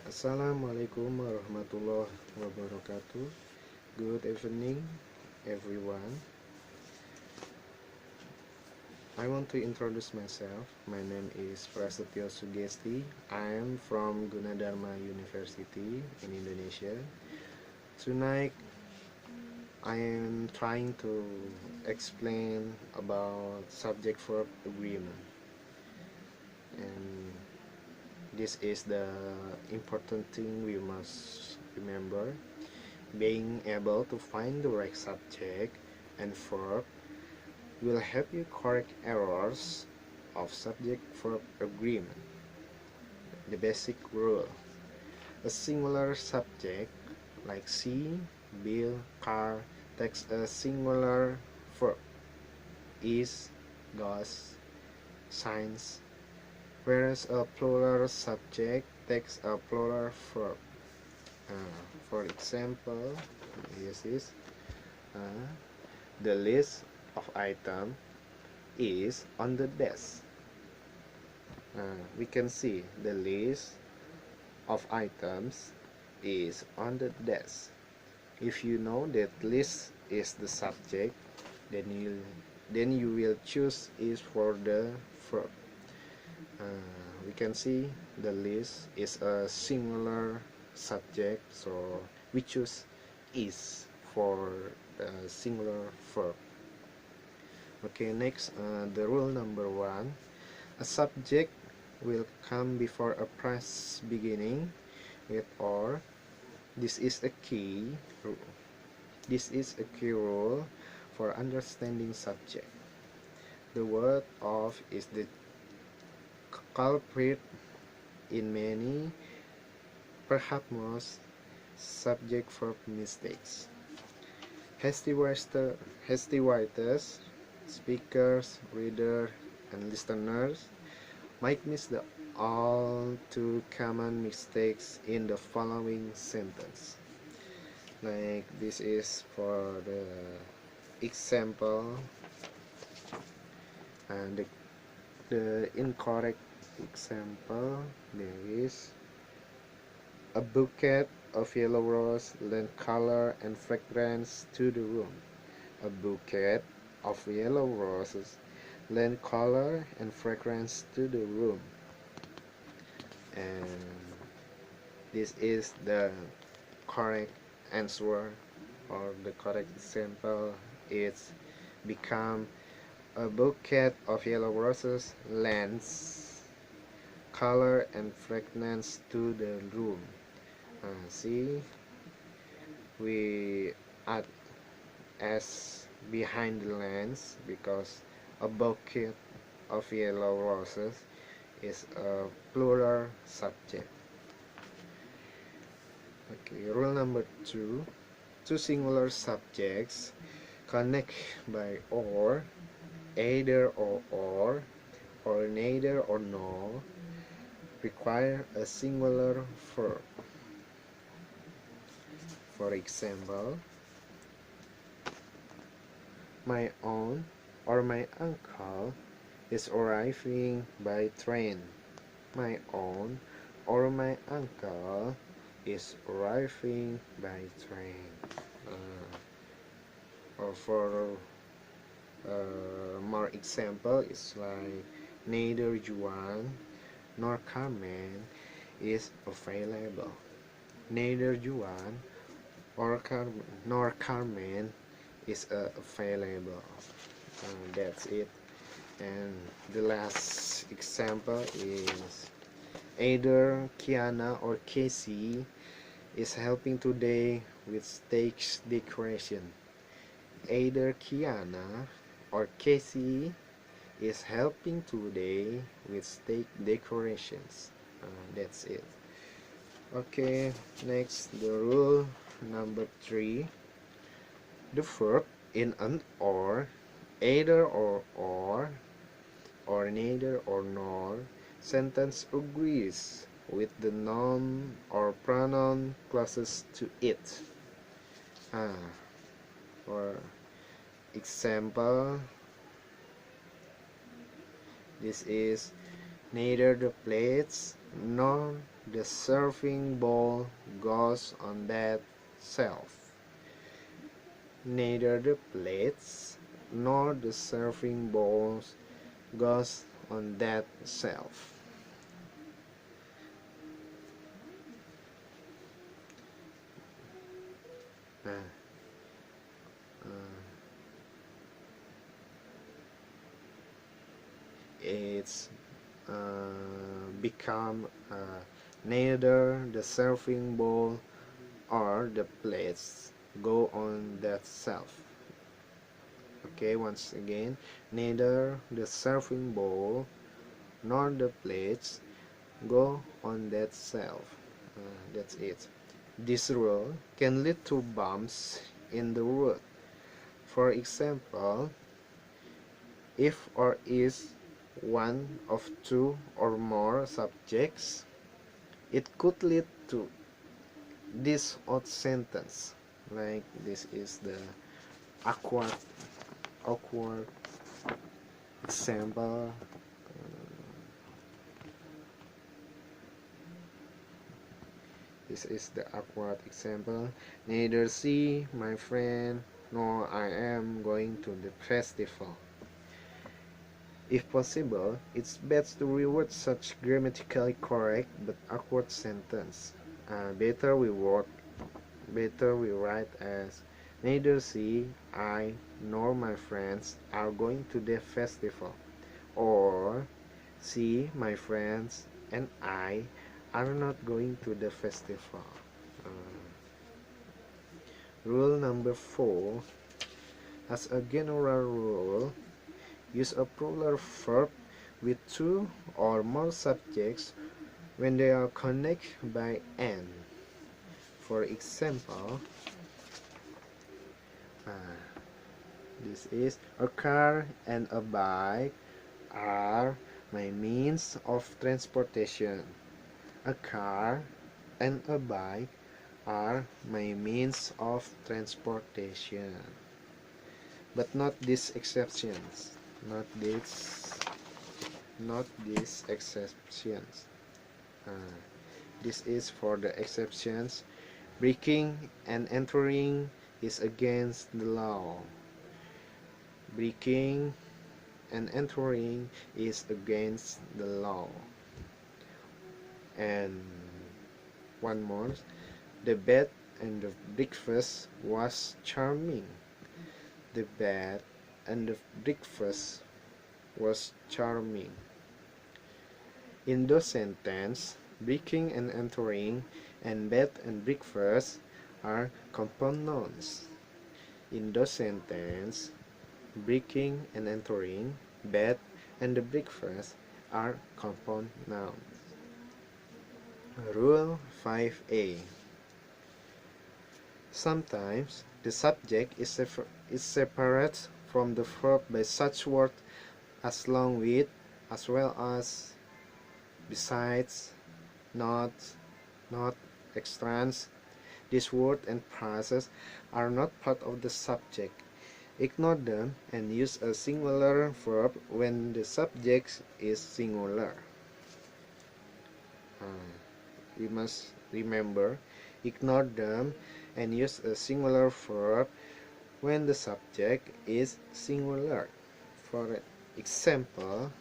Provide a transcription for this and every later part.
Assalamualaikum warahmatullahi wabarakatuh. Good evening, everyone. I want to introduce myself. My name is Prasetyo Sugesti. I am from Gunadarma University in Indonesia. Tonight, I am trying to explain about subject-verb agreement. And this is the important thing we must remember. Being able to find the right subject and verb will help you correct errors of subject-verb agreement. The basic rule: a singular subject like see, bill, car takes a singular verb, is, goes, signs, whereas a plural subject takes a plural verb. For example, this is the list of items is on the desk. We can see the list of items is on the desk. If you know that list is the subject, then you will choose is for the verb. We can see the list is a singular subject, so we choose is for the singular verb. Okay, next, the rule number 1: a subject will come before a phrase beginning with or. This is a key rule for understanding subject. The word of is the culprit in many, perhaps most, subject-verb mistakes. Hasty writers, speakers, readers, and listeners might miss the all too common mistakes in the following sentence. Like this is for the example, and the incorrect example, there is: a bouquet of yellow roses lent color and fragrance to the room. A bouquet of yellow roses lend color and fragrance to the room. And this is the correct answer, or the correct example is become: a bouquet of yellow roses lends color and fragrance to the room. See, we add s behind the lens because a bouquet of yellow roses is a plural subject. Okay, rule number 2: two singular subjects connect by or, either or neither or nor, require a singular verb. For example, my aunt or my uncle is arriving by train. My aunt or my uncle is arriving by train. Or for more example, it's like neither Juan nor Carmen is available. Neither Juan nor Carmen is available. That's it. And the last example is either Kiana or Casey is helping today with stage decoration. Either Kiana or Casey is helping today with stage decorations. That's it. Okay, next, the rule number 3: the verb in an or, either or neither or nor sentence agrees with the noun or pronoun closest to it. For example, this is: neither the plates nor the serving bowl goes on that shelf. Neither the plates nor the serving bowls goes on that shelf. Uh, it's become neither the serving bowl or the plates go on that shelf. Okay, once again, neither the serving bowl nor the plates go on that shelf. That's it. This rule can lead to bumps in the road. For example, if or is one of two or more subjects, it could lead to this odd sentence. Like this is the awkward example. This is the awkward example. Neither she, my friend, nor I am going to the festival. If possible, it's best to reword such grammatically correct but awkward sentence. Better we write as neither she, I, nor my friends are going to the festival, or she, my friends, and I are not going to the festival. Rule number 4. As a general rule, use a plural verb with two or more subjects when they are connected by "and". For example, this is a car and a bike are my means of transportation. A car and a bike are my means of transportation. But not these exceptions. Not these exceptions. This is for the exceptions. Breaking and entering is against the law. Breaking and entering is against the law. And one more. The bed and the breakfast was charming. The bed and the breakfast was charming. In those sentences, breaking and entering and bed and breakfast are compound nouns. In those sentences, breaking and entering, bed and the breakfast are compound nouns. Rule 5a. Sometimes the subject is separate from the verb by such words as along with, as well as, besides, not, extrans. These words and phrases are not part of the subject. Ignore them and use a singular verb when the subject is singular. We must remember, ignore them and use a singular verb when the subject is singular. For example,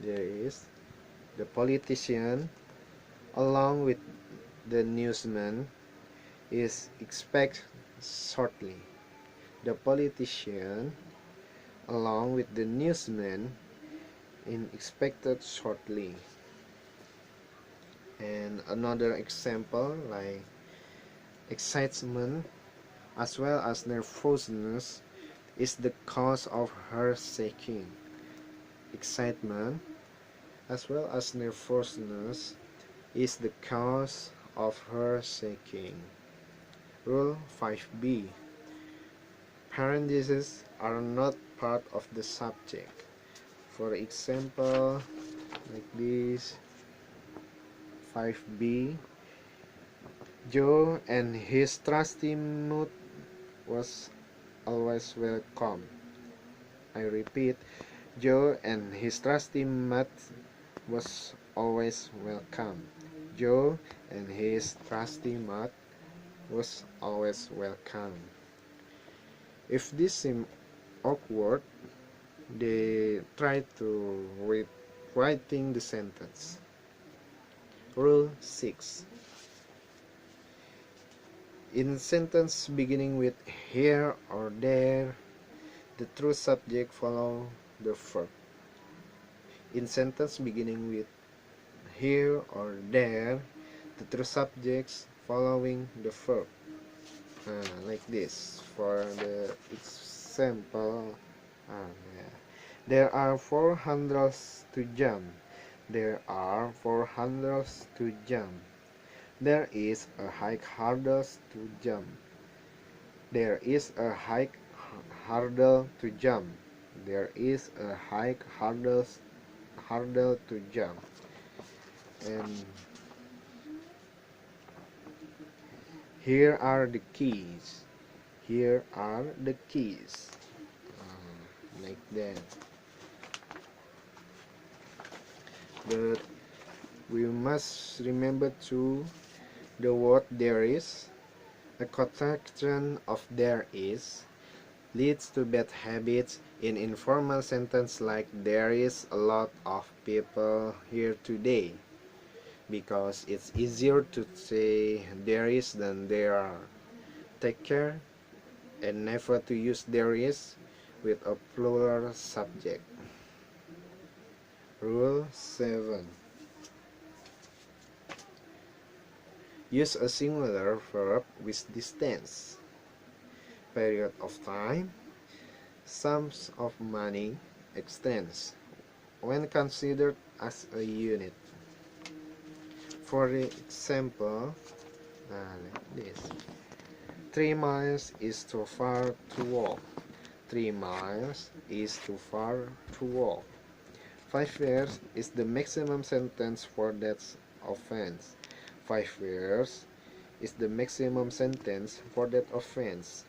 there is the politician along with the newsman is expected shortly. The politician along with the newsman is expected shortly. And another example, like excitement as well as nervousness is the cause of her shaking. Excitement as well as nervousness is the cause of her shaking. Rule 5b. Parentheses are not part of the subject. For example, like this, 5b. Joe and his trusty mood was always welcome. I repeat, Joe and his trusty mood was always welcome. Joe and his trusty mug was always welcome. If this seemed awkward, they tried to writing the sentence. Rule 6. In sentence beginning with here or there, the true subject follow the verb. In sentence beginning with here or there, the true subjects following the verb. Like this. For the example, yeah. There are 4 handles to jump. There are 4 handles to jump. There is a high hurdles to jump. There is a high hurdle to jump. There is a high hurdle to jump. And here are the keys. Here are the keys. Like that. But we must remember too the word there is. A contraction of there is leads to bad habits in informal sentence like there is a lot of people here today, because it's easier to say there is than there are. Take care and never to use there is with a plural subject. Rule 7. Use a singular verb with this tense. Period of time, sums of money, extends, when considered as a unit. For example, like this. 3 miles is too far to walk. 3 miles is too far to walk. 5 years is the maximum sentence for that offense. 5 years is the maximum sentence for that offense.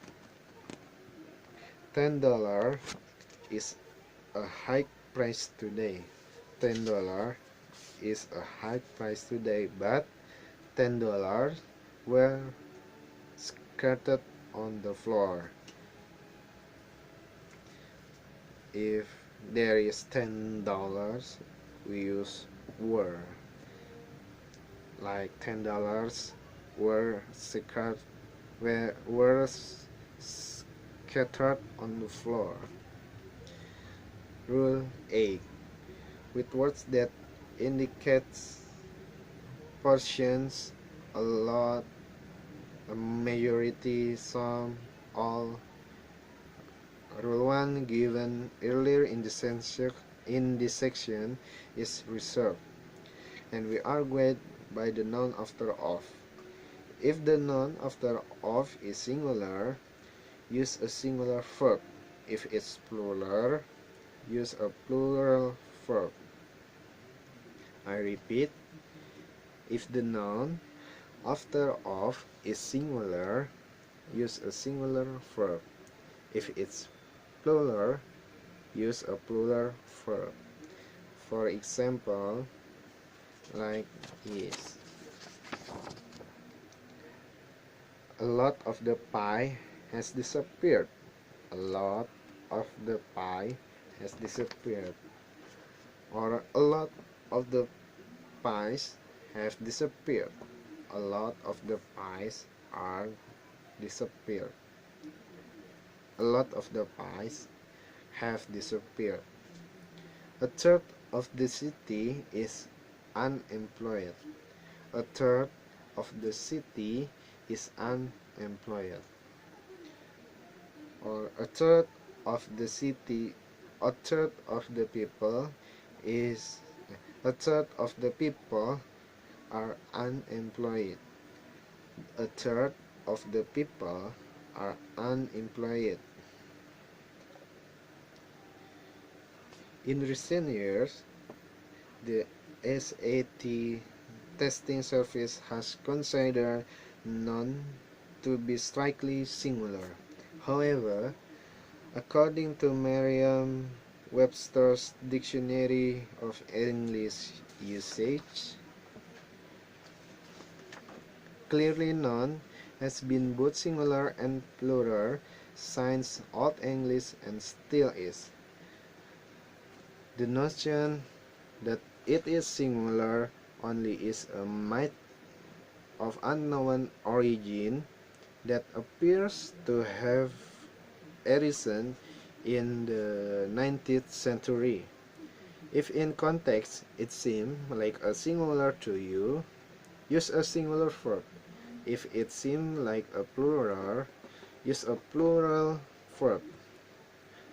$10 is a high price today. $10 is a high price today, but $10 were scattered on the floor. If there is $10, we use were. Like $10 were scattered on the floor. Rule 8. With words that indicates portions, a lot, a majority, some, all. Rule 1 given earlier in this section is reserved, and we argued by the noun after of. If the noun after of is singular, use a singular verb. If it's plural, use a plural verb. I repeat, if the noun after of is singular, use a singular verb. If it's plural, use a plural verb. For example, like this. A lot of the pie has disappeared. A lot of the pie has disappeared. Or a lot of the pies have disappeared. A lot of the pies are disappeared. A lot of the pies have disappeared. A third of the city is unemployed. A third of the city is unemployed. Or a third of the city, a third of the people is, a third of the people are unemployed. A third of the people are unemployed. In recent years, the SAT testing service has considered none to be strictly singular. However, according to Merriam-Webster's Dictionary of English, usage clearly known has been both singular and plural since Old English and still is. The notion that it is singular only is a myth of unknown origin that appears to have arisen in the 19th century. If in context it seems like a singular to you, use a singular verb. If it seems like a plural, use a plural verb.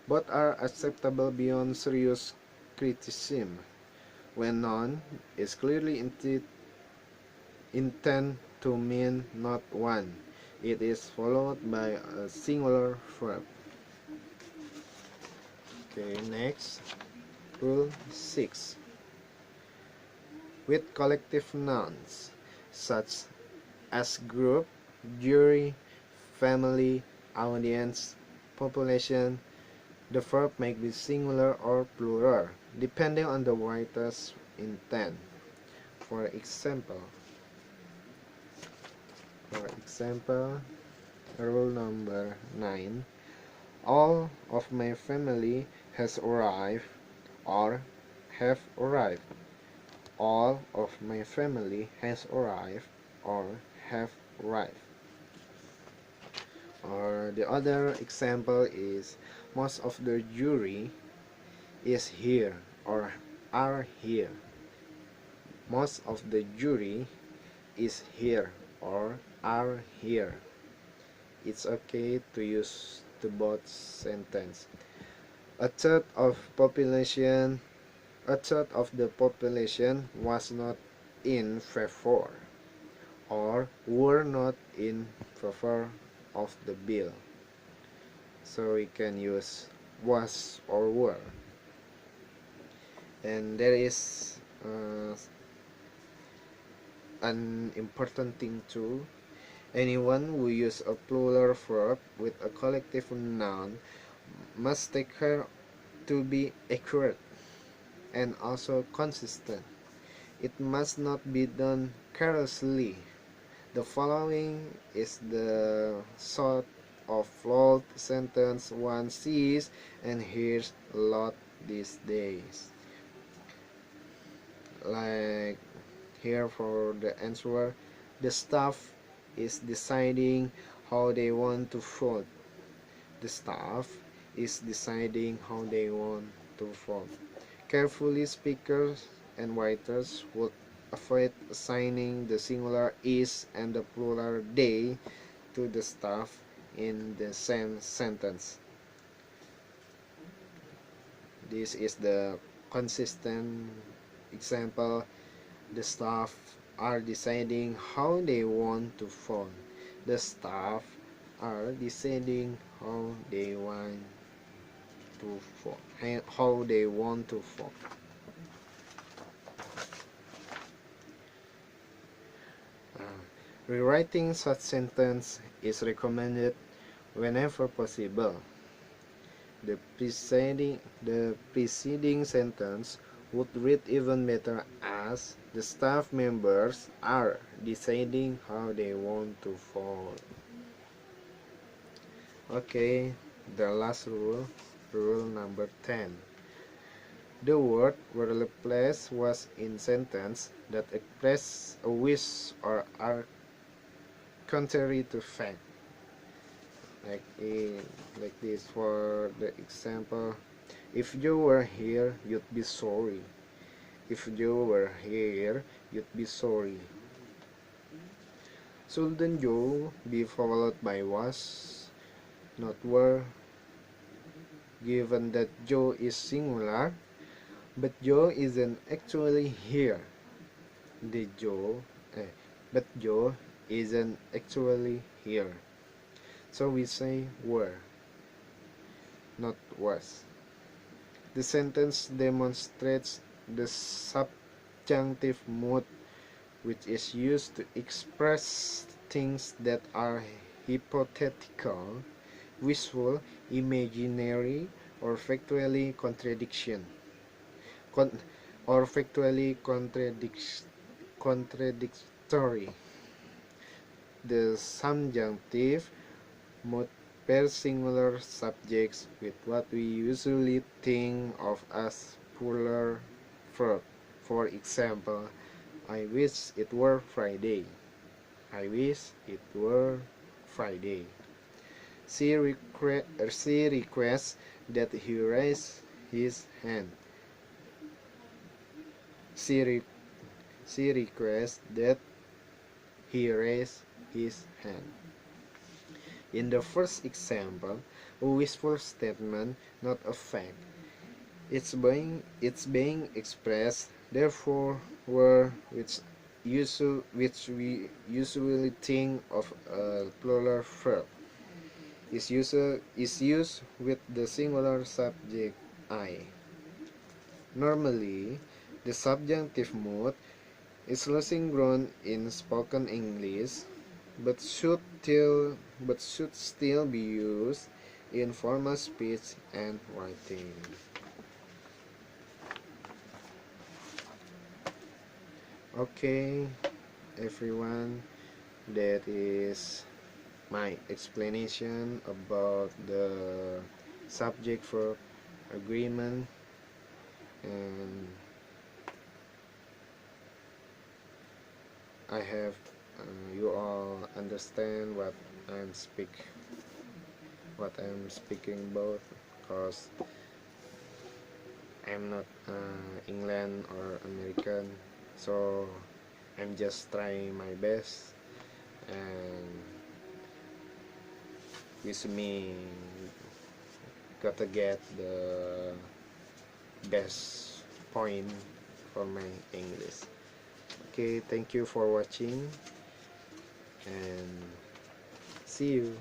Both are acceptable beyond serious criticism when none is clearly intended to mean not one. It is followed by a singular verb. Okay, next, rule 6. With collective nouns such as group, jury, family, audience, population, the verb may be singular or plural, depending on the writer's intent. For example, rule number 9, all of my family has arrived or have arrived. All of my family has arrived or have arrived. Or the other example is most of the jury is here or are here. Most of the jury is here or are here. It's okay to use the both sentence. A third of the population was not in favor or were not in favor of the bill. So we can use was or were. And there is an important thing too. Anyone who uses a plural verb with a collective noun must take care to be accurate and also consistent. It must not be done carelessly. The following is the sort of flawed sentence one sees and hears a lot these days. Like here for the answer, the staff is deciding how they want to vote. The staff is deciding how they want to vote. Carefully, speakers and writers would avoid assigning the singular is and the plural they to the staff in the same sentence. This is the consistent example. The staff are deciding how they want to vote. The staff are deciding how they want to vote. How they want to vote. Rewriting such sentence is recommended whenever possible. The preceding sentence would read even better as the staff members are deciding how they want to vote. Okay, the last rule, rule number 10. The word where the place was in sentence that express a wish or are contrary to fact. Like this for the example, if you were here, you'd be sorry. If you were here, you'd be sorry. Shouldn't you be followed by was, not were, given that Joe is singular, but Joe isn't actually here. But Joe isn't actually here. So we say were, not was. The sentence demonstrates the subjunctive mood which is used to express things that are hypothetical, wishful, imaginary, or factually contradiction. or factually contradictory. The subjunctive mood pairs singular subjects with what we usually think of as plural verb. For example, I wish it were Friday. I wish it were Friday. She requests that he raise his hand. She, re- she requests that he raise his hand. In the first example, a wishful statement, not a fact. It's being expressed, therefore, word which we usually think of a plural verb is used with the singular subject I. Normally, the subjunctive mood is losing ground in spoken English, but should still be used in formal speech and writing. Okay, everyone, that is my explanation about the subject verb agreement, and I have you all understand what I'm speaking about, because I'm not England or American, so I'm just trying my best, and wish me gotta get the best point for my English. Okay, thank you for watching, and see you.